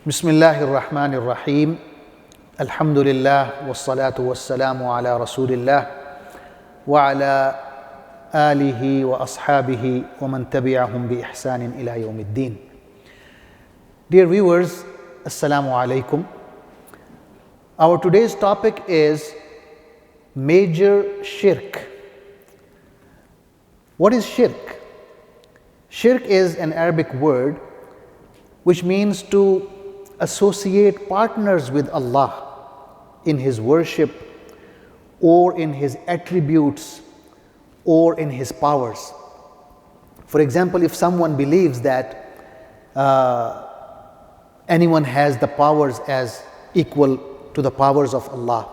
Bismillahir Rahmanir Rahim. Alhamdulillah wassalatu wassalamu ala Rasulillah wa ala alihi wa ashabihi wa man tabi'ahum bi ihsanin ila yawmiddin. Dear viewers, Assalamu alaikum. Our today's topic is major shirk. What is shirk? Shirk is an Arabic word which means to associate partners with Allah in His worship or in His attributes or in His powers. For example, if someone believes that anyone has the powers as equal to the powers of Allah,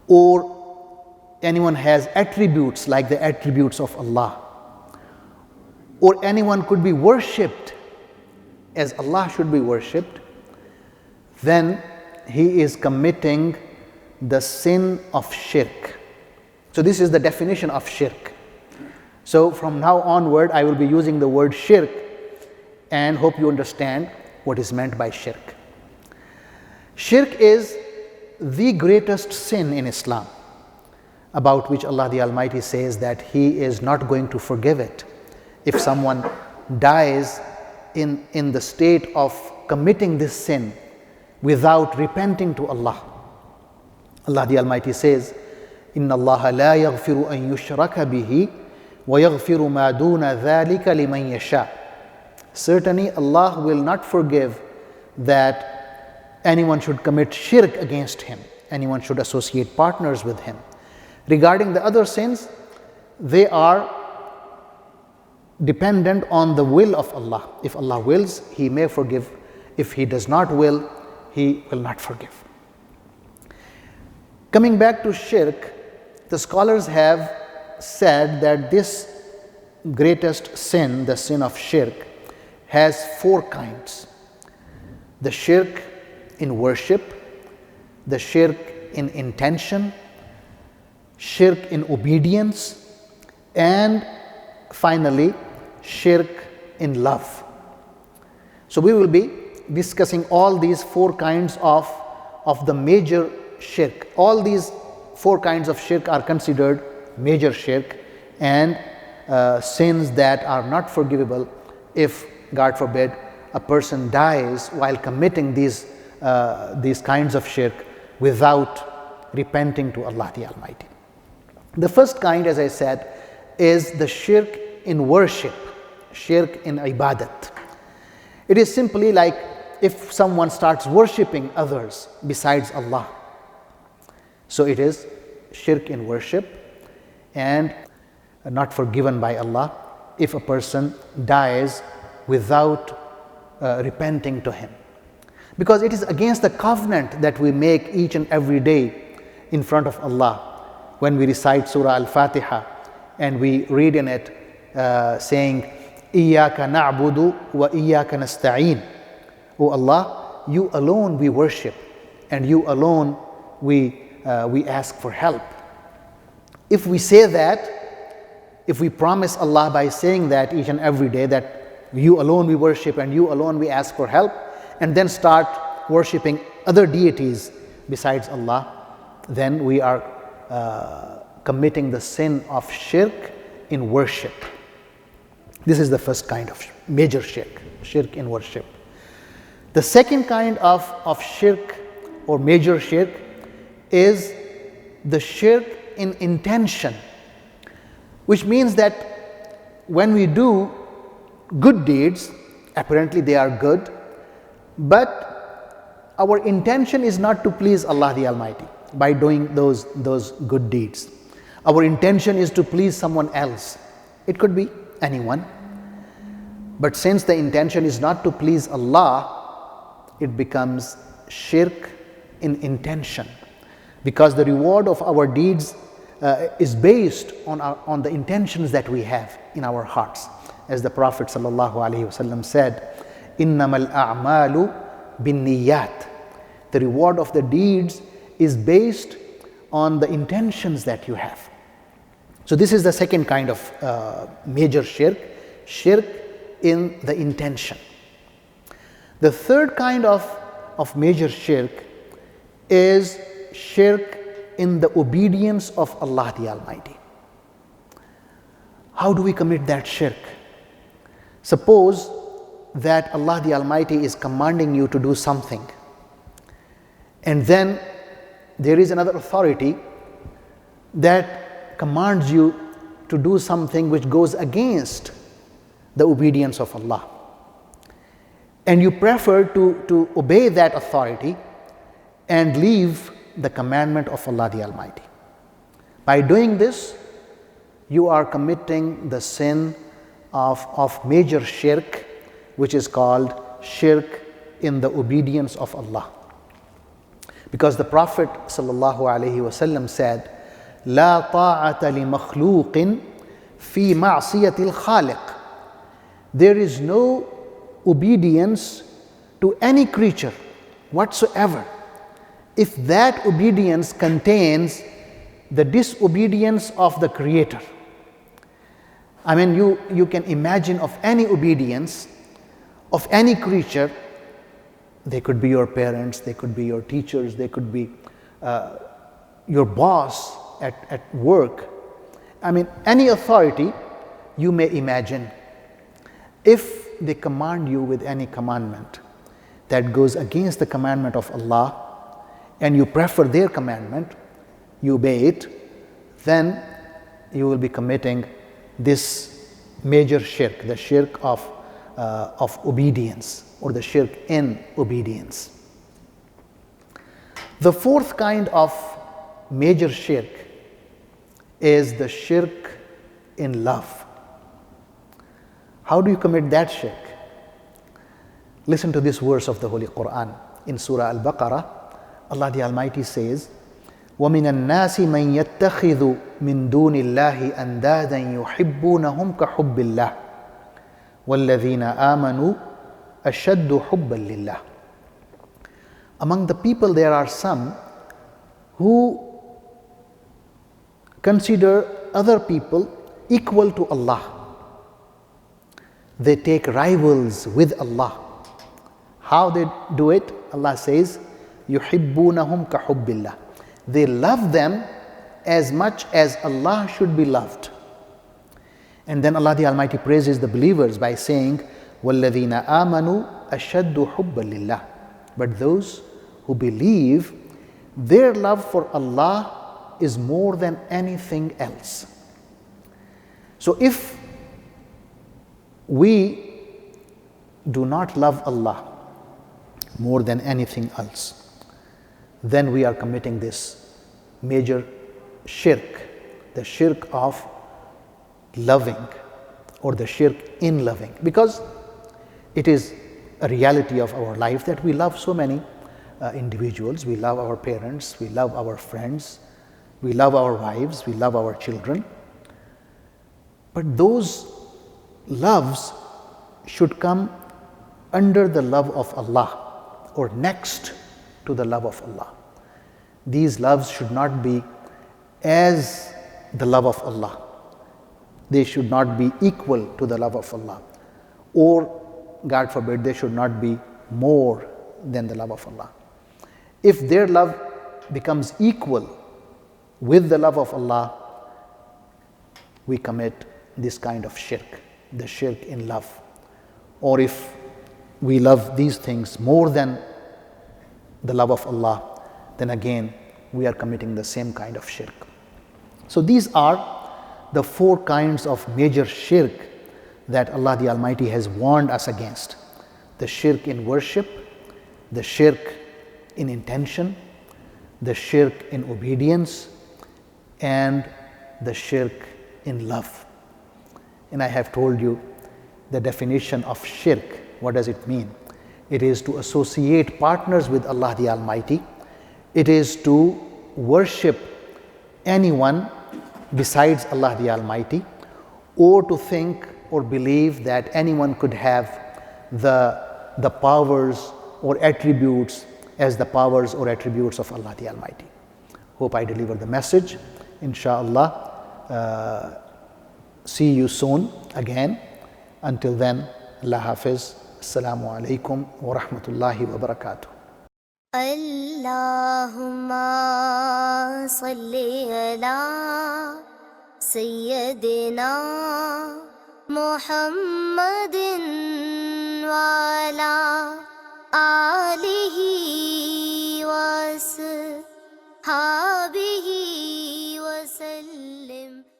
or anyone has attributes like the attributes of Allah, or anyone could be worshipped as Allah should be worshipped, then he is committing the sin of shirk. So this is the definition of shirk. So from now onward I will be using the word shirk and hope you understand what is meant by shirk. Shirk is the greatest sin in Islam, about which Allah the Almighty says that He is not going to forgive it. If someone dies in the state of committing this sin without repenting to Allah. Allah the Almighty says, Inna Allah la yaghfiru an yushraka bihi wa yaghfiru ma duna dhalika liman yasha. Certainly Allah will not forgive that anyone should commit shirk against Him, anyone should associate partners with Him. Regarding the other sins, they are dependent on the will of Allah. If Allah wills, He may forgive. If He does not will, He will not forgive. Coming back to shirk, the scholars have said that this greatest sin, the sin of shirk, has four kinds. The shirk in worship, the shirk in intention, shirk in obedience, and finally shirk in love. So we will be discussing all these four kinds of the major shirk. All these four kinds of shirk are considered major shirk and sins that are not forgivable if, God forbid, a person dies while committing these kinds of shirk without repenting to Allah the Almighty. The first kind, as I said, is the shirk in worship, shirk in ibadat. It is simply like if someone starts worshipping others besides Allah. So it is shirk in worship and not forgiven by Allah if a person dies without repenting to Him. Because it is against the covenant that we make each and every day in front of Allah when we recite Surah Al-Fatiha and we read in it saying, Iyaka na'budu wa iyaka nasta'een. O Allah, you alone we worship and you alone we ask for help. If we say that, if we promise Allah by saying that each and every day that you alone we worship and you alone we ask for help, and then start worshipping other deities besides Allah, then we are committing the sin of shirk in worship. This is the first kind of major shirk, shirk in worship. The second kind of shirk or major shirk is the shirk in intention, which means that when we do good deeds, apparently they are good, but our intention is not to please Allah the Almighty by doing those good deeds. Our intention is to please someone else. It could be anyone. But since the intention is not to please Allah, it becomes shirk in intention. Because the reward of our deeds is based on the intentions that we have in our hearts. As the Prophet ﷺ said, إِنَّمَا الْأَعْمَالُ بِالنِّيَّاتِ. The reward of the deeds is based on the intentions that you have. So this is the second kind of major shirk, shirk in the intention. The third kind of major shirk is shirk in the obedience of Allah the Almighty. How do we commit that shirk? Suppose that Allah the Almighty is commanding you to do something, and then there is another authority that commands you to do something which goes against the obedience of Allah, and you prefer to obey that authority and leave the commandment of Allah the Almighty. By doing this, you are committing the sin of major shirk, which is called shirk in the obedience of Allah. Because the Prophet ﷺ said, لا طاعة لمخلوق في معصية الخالق. There is no obedience to any creature whatsoever if that obedience contains the disobedience of the Creator. I mean, you can imagine of any obedience of any creature. They could be your parents, they could be your teachers, they could be your boss at work. I mean, any authority you may imagine. If they command you with any commandment that goes against the commandment of Allah, and you prefer their commandment, you obey it, then you will be committing this major shirk, the shirk of obedience, or the shirk in obedience. The fourth kind of major shirk is the shirk in love. How do you commit that shirk? Listen to this verse of the Holy Quran. In Surah Al-Baqarah, Allah the Almighty says, وَمِنَ النَّاسِ مَنْ يَتَّخِذُ مِنْ دُونِ اللَّهِ أَنْدَادًا يُحِبُّونَهُمْ كَحُبِّ اللَّهِ وَالَّذِينَ آمَنُوا أَشَدُّ حُبًّا لِلَّهِ. Among the people there are some who consider other people equal to Allah. They take rivals with Allah. How they do it? Allah says, يُحِبُّونَهُمْ كَحُبِّ اللَّهِ. They love them as much as Allah should be loved. And then Allah the Almighty praises the believers by saying, وَالَّذِينَ آمَنُوا أَشَدُّ حُبًّا لِلَّهِ. But those who believe, their love for Allah is more than anything else. So if we do not love Allah more than anything else, then we are committing this major shirk, the shirk of loving, or the shirk in loving, because it is a reality of our life that we love so many individuals. We love our parents, we love our friends, we love our wives, we love our children. But those loves should come under the love of Allah, or next to the love of Allah. These loves should not be as the love of Allah. They should not be equal to the love of Allah, or God forbid, they should not be more than the love of Allah. If their love becomes equal with the love of Allah, we commit this kind of shirk, the shirk in love. Or if we love these things more than the love of Allah, then again we are committing the same kind of shirk. So these are the four kinds of major shirk that Allah the Almighty has warned us against: the shirk in worship, the shirk in intention, the shirk in obedience, and the shirk in love. And I have told you the definition of shirk. What does it mean? It is to associate partners with Allah the Almighty. It is to worship anyone besides Allah the Almighty, or to think or believe that anyone could have the powers or attributes as the powers or attributes of Allah the Almighty. Hope I deliver the message. Inshallah. See you soon again. Until then, Allah Hafiz. अस्सलामु अलैकुम व रहमतुल्लाहि व बरकातुहू। अल्लाहुम्मा सल्ली अला सय्यदिना मुहम्मदिन व अला